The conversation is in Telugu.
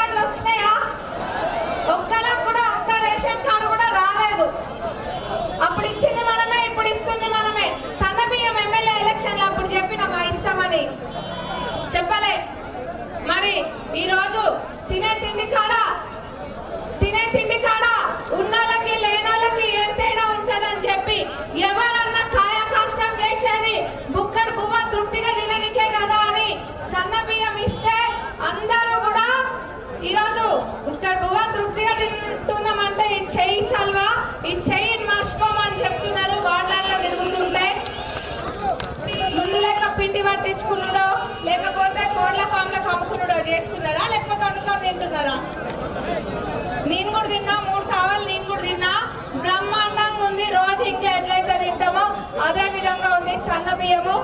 కార్డులు వచ్చినాయా? ఒక్కలకు కూడా ఒక్క రేషన్ కార్డు కూడా రాలేదు. అప్పుడు ఇచ్చింది మనమే, ఇప్పుడు ఇస్తుంది మనమే. సన్నబియ్యం ఎమ్మెల్యే ఎలక్షన్లు అప్పుడు చెప్పినామా ఇస్తామని? చెప్పలే. మరి ఈ రోజు తినే తిండి కాడ ఉన్నోళ్ళకి లేనోళ్ళకి ఏం తేడా ఉంటదని చెప్పి ఎవరన్నా కాయ కష్టం చేసేది బుక్కడు బువ్వ తృప్తిగా తిననికే కదా అని సన్న బియ్యం ఇస్తే అందరూ కూడా ఈరోజు బుక్కడు బువ్వ తృప్తిగా తింటున్నామంటే ఈ చెయ్యి చల్వా, ఈ చెయ్యిని మర్చిపోమని చెప్తున్నారు. వార్డులలో తిరుగుతుంటే ముందు లేక పిండి పట్టించుకున్నాడో లేకపోతే కోళ్ల ఫామ్లకు అమ్ముకున్నాడో చేస్తున్నారా, లేకపోతే వండుకొని తింటున్నారా? నేను కూడా తిన్నా, 3 తావాలు నేను కూడా తిన్నా. బ్రహ్మాండంగా ఉంది. రోజు ఇంకా ఎట్లయితే తింటామో అదే విధంగా ఉంది సన్న బియ్యము.